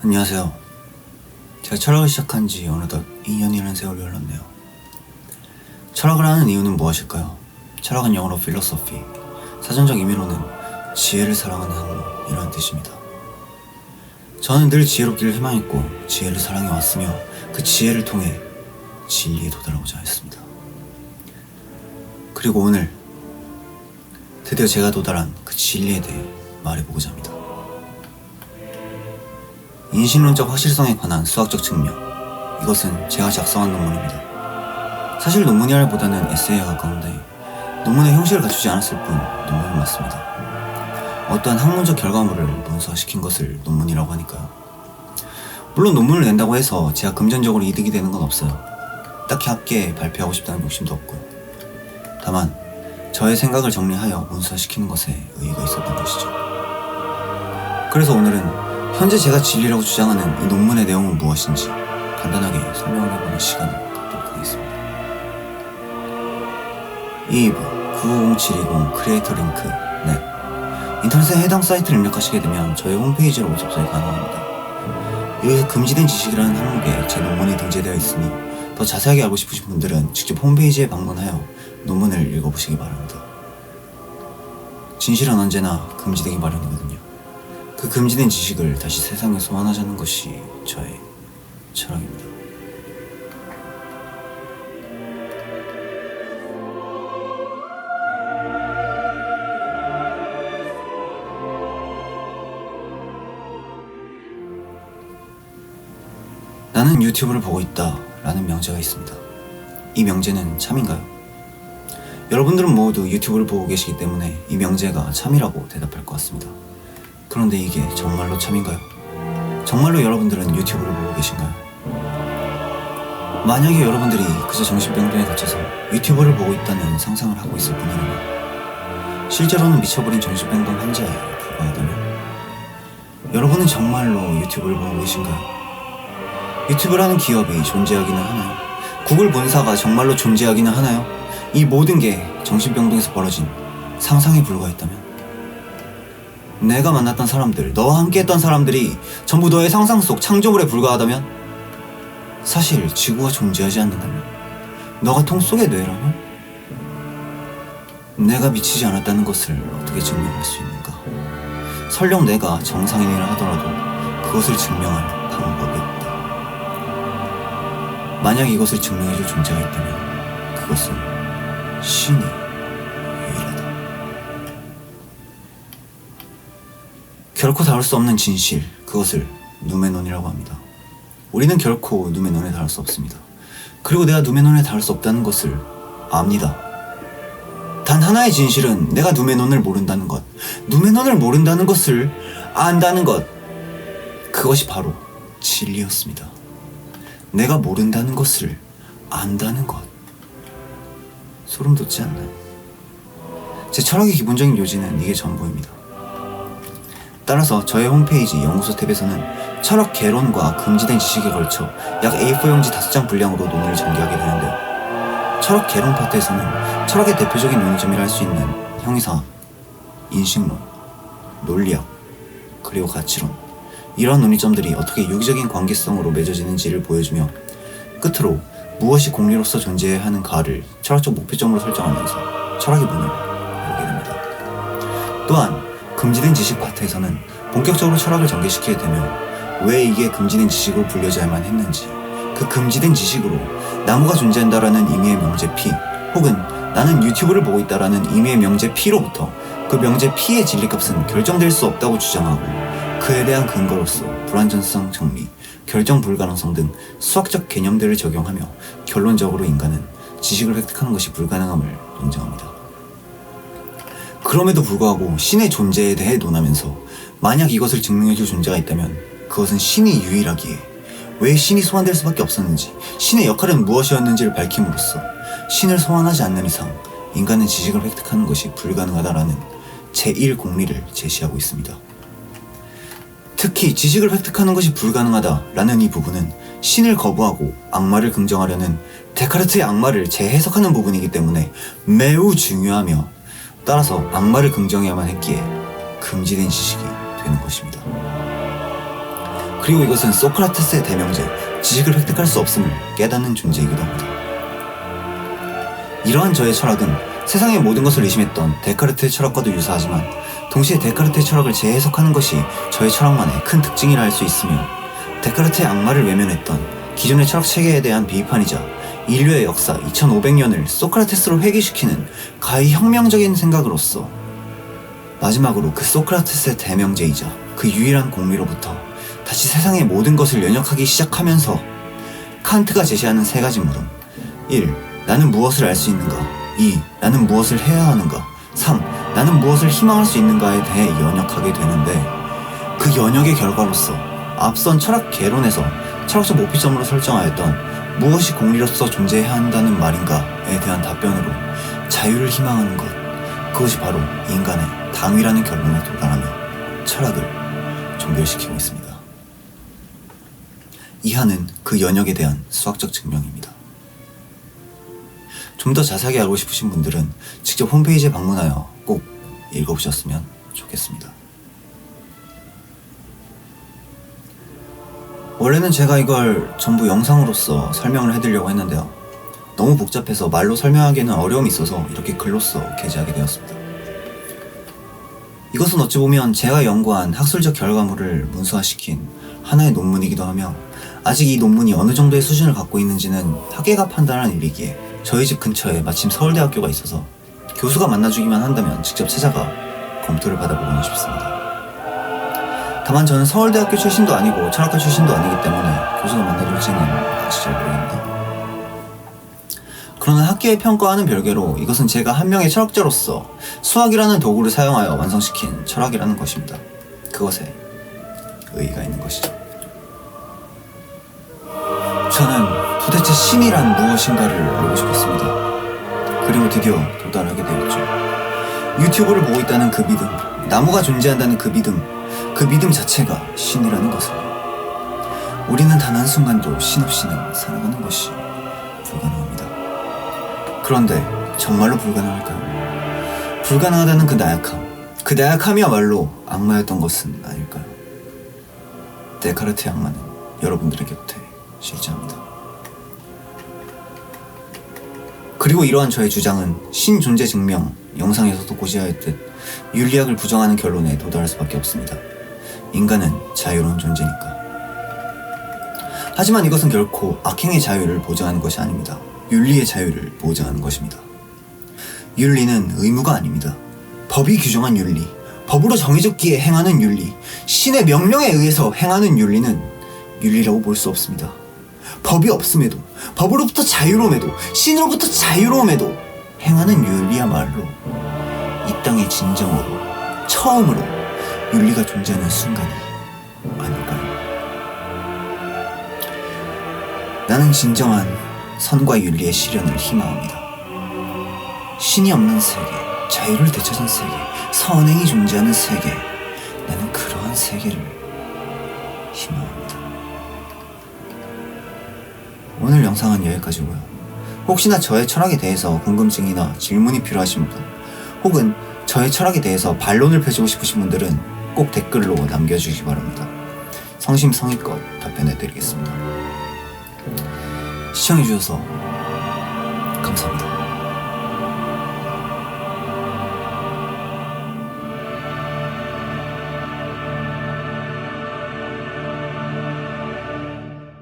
안녕하세요. 제가 철학을 시작한 지 어느덧 2년이라는 세월이 흘렀네요. 철학을 하는 이유는 무엇일까요? 철학은 영어로 philosophy, 사전적 의미로는 지혜를 사랑하는 학문이라는 뜻입니다. 저는 늘 지혜롭기를 희망했고 지혜를 사랑해왔으며 그 지혜를 통해 진리에 도달하고자 했습니다. 그리고 오늘 드디어 제가 도달한 그 진리에 대해 말해보고자 합니다. 인신론적 확실성에 관한 수학적 증명. 이것은 제가 작성한 논문입니다. 사실 논문이라기보다는 에세이에 가까운데 논문의 형식을 갖추지 않았을 뿐 논문은 맞습니다. 어떠한 학문적 결과물을 문서화시킨 것을 논문이라고 하니까요. 물론 논문을 낸다고 해서 제가 금전적으로 이득이 되는 건 없어요. 딱히 학계에 발표하고 싶다는 욕심도 없고요. 다만 저의 생각을 정리하여 문서화시키는 것에 의의가 있었던 것이죠. 그래서 오늘은 현재 제가 진리라고 주장하는 이 논문의 내용은 무엇인지 간단하게 설명을 해보는 시간을 갖도록 하겠습니다. 2부 950720 크리에이터 링크 넷. 인터넷에 해당 사이트를 입력하시게 되면 저희 홈페이지로 접속이 가능합니다. 여기서 금지된 지식이라는 항목에 제 논문이 등재되어 있으니 더 자세하게 알고 싶으신 분들은 직접 홈페이지에 방문하여 논문을 읽어보시기 바랍니다. 진실은 언제나 금지되기 마련이거든요. 그 금지된 지식을 다시 세상에 소환하자는 것이 저의 철학입니다. 나는 유튜브를 보고 있다 라는 명제가 있습니다. 이 명제는 참인가요? 여러분들은 모두 유튜브를 보고 계시기 때문에 이 명제가 참이라고 대답할 것 같습니다. 그런데 이게 정말로 참인가요? 정말로 여러분들은 유튜브를 보고 계신가요? 만약에 여러분들이 그저 정신병동에 갇혀서 유튜브를 보고 있다는 상상을 하고 있을 뿐이라면 실제로는 미쳐버린 정신병동 환자에 불과하다면 여러분은 정말로 유튜브를 보고 계신가요? 유튜브라는 기업이 존재하기는 하나요? 구글 본사가 정말로 존재하기는 하나요? 이 모든 게 정신병동에서 벌어진 상상에 불과했다면 내가 만났던 사람들, 너와 함께했던 사람들이 전부 너의 상상 속 창조물에 불과하다면 사실 지구가 존재하지 않는다면 너가 통 속의 뇌라면 내가 미치지 않았다는 것을 어떻게 증명할 수 있는가? 설령 내가 정상인이라 하더라도 그것을 증명할 방법이 없다. 만약 이것을 증명해줄 존재가 있다면 그것은 신이 유일하다. 결코 다룰 수 없는 진실, 그것을 누메논이라고 합니다. 우리는 결코 누메논에 닿을 수 없습니다. 그리고 내가 누메논에 닿을 수 없다는 것을 압니다. 단 하나의 진실은 내가 누메논을 모른다는 것, 누메논을 모른다는 것을 안다는 것, 그것이 바로 진리였습니다. 내가 모른다는 것을 안다는 것. 소름 돋지 않나요? 제 철학의 기본적인 요지는 이게 전부입니다. 따라서 저의 홈페이지 연구소 탭에서는 철학 개론과 금지된 지식에 걸쳐 약 A4용지 5장 분량으로 논의를 전개하게 되는데요. 철학 개론 파트에서는 철학의 대표적인 논의점이라 할 수 있는 형이상학, 인식론, 논리학, 그리고 가치론, 이런 논의점들이 어떻게 유기적인 관계성으로 맺어지는지를 보여주며 끝으로 무엇이 공리로서 존재해야 하는가를 철학적 목표점으로 설정하면서 철학의 문을 열게 됩니다. 또한 금지된 지식 파트에서는 본격적으로 철학을 전개시키게 되며 왜 이게 금지된 지식으로 불려져야만 했는지, 그 금지된 지식으로 나무가 존재한다라는 의미의 명제 P, 혹은 나는 유튜브를 보고 있다라는 의미의 명제 P로부터 그 명제 P의 진리값은 결정될 수 없다고 주장하고 그에 대한 근거로서 불완전성 정리, 결정 불가능성 등 수학적 개념들을 적용하며 결론적으로 인간은 지식을 획득하는 것이 불가능함을 인정합니다. 그럼에도 불구하고 신의 존재에 대해 논하면서 만약 이것을 증명해줄 존재가 있다면 그것은 신이 유일하기에 왜 신이 소환될 수밖에 없었는지, 신의 역할은 무엇이었는지를 밝힘으로써 신을 소환하지 않는 이상 인간은 지식을 획득하는 것이 불가능하다라는 제1공리를 제시하고 있습니다. 특히 지식을 획득하는 것이 불가능하다라는 이 부분은 신을 거부하고 악마를 긍정하려는 데카르트의 악마를 재해석하는 부분이기 때문에 매우 중요하며 따라서 악마를 긍정해야만 했기에 금지된 지식이 되는 것입니다. 그리고 이것은 소크라테스의 대명제, 지식을 획득할 수 없음을 깨닫는 존재이기도 합니다. 이러한 저의 철학은 세상의 모든 것을 의심했던 데카르트의 철학과도 유사하지만 동시에 데카르트의 철학을 재해석하는 것이 저의 철학만의 큰 특징이라 할 수 있으며 데카르트의 악마를 외면했던 기존의 철학 체계에 대한 비판이자 인류의 역사 2500년을 소크라테스로 회귀시키는 가히 혁명적인 생각으로서 마지막으로 그 소크라테스의 대명제이자 그 유일한 공리로부터 다시 세상의 모든 것을 연역하기 시작하면서 칸트가 제시하는 세 가지 물음 1. 나는 무엇을 알 수 있는가 2. 나는 무엇을 해야 하는가 3. 나는 무엇을 희망할 수 있는가에 대해 연역하게 되는데 그 연역의 결과로서 앞선 철학 개론에서 철학적 목표점으로 설정하였던 무엇이 공리로서 존재해야 한다는 말인가에 대한 답변으로 자유를 희망하는 것 그것이 바로 인간의 당위라는 결론에 도달하며 철학을 종결시키고 있습니다. 이하는 그 연역에 대한 수학적 증명입니다. 좀 더 자세하게 알고 싶으신 분들은 직접 홈페이지에 방문하여 꼭 읽어보셨으면 좋겠습니다. 원래는 제가 이걸 전부 영상으로서 설명을 해드리려고 했는데요. 너무 복잡해서 말로 설명하기에는 어려움이 있어서 이렇게 글로써 게재하게 되었습니다. 이것은 어찌 보면 제가 연구한 학술적 결과물을 문서화시킨 하나의 논문이기도 하며 아직 이 논문이 어느 정도의 수준을 갖고 있는지는 학계가 판단할 일이기에 저희 집 근처에 마침 서울대학교가 있어서 교수가 만나주기만 한다면 직접 찾아가 검토를 받아보고는 싶습니다. 다만 저는 서울대학교 출신도 아니고 철학과 출신도 아니기 때문에 교수가 만나줄지는 아직 잘 모르겠네요. 그러나 학계의 평가와는 별개로 이것은 제가 한 명의 철학자로서 수학이라는 도구를 사용하여 완성시킨 철학이라는 것입니다. 그것에 의의가 있는 것이죠. 저는 도대체 신이란 무엇인가를 알고 싶었습니다. 그리고 드디어 도달하게 되었죠. 유튜브를 보고 있다는 그 믿음, 나무가 존재한다는 그 믿음 자체가 신이라는 것을. 우리는 단 한순간도 신 없이는 살아가는 것이 불가능합니다. 그런데 정말로 불가능할까요? 불가능하다는 그 나약함이야말로 악마였던 것은 아닐까요? 데카르트의 악마는 여러분들의 곁에 실제합니다. 그리고 이러한 저의 주장은 신존재 증명 영상에서도 고지하였듯 윤리학을 부정하는 결론에 도달할 수밖에 없습니다. 인간은 자유로운 존재니까. 하지만 이것은 결코 악행의 자유를 보장하는 것이 아닙니다. 윤리의 자유를 보장하는 것입니다. 윤리는 의무가 아닙니다. 법이 규정한 윤리, 법으로 정해졌기에 행하는 윤리, 신의 명령에 의해서 행하는 윤리는 윤리라고 볼 수 없습니다. 법이 없음에도, 법으로부터 자유로움에도, 신으로부터 자유로움에도 행하는 윤리야말로 이 땅의 진정으로, 처음으로 윤리가 존재하는 순간이 아닐까요? 나는 진정한 선과 윤리의 실현을 희망합니다. 신이 없는 세계, 자유를 되찾은 세계, 선행이 존재하는 세계, 나는 그러한 세계를 희망합니다. 오늘 영상은 여기까지고요. 혹시나 저의 철학에 대해서 궁금증이나 질문이 필요하신 분, 혹은 저의 철학에 대해서 반론을 펼치고 싶으신 분들은 꼭 댓글로 남겨주시기 바랍니다. 성심성의껏 답변해드리겠습니다. 시청해주셔서 감사합니다.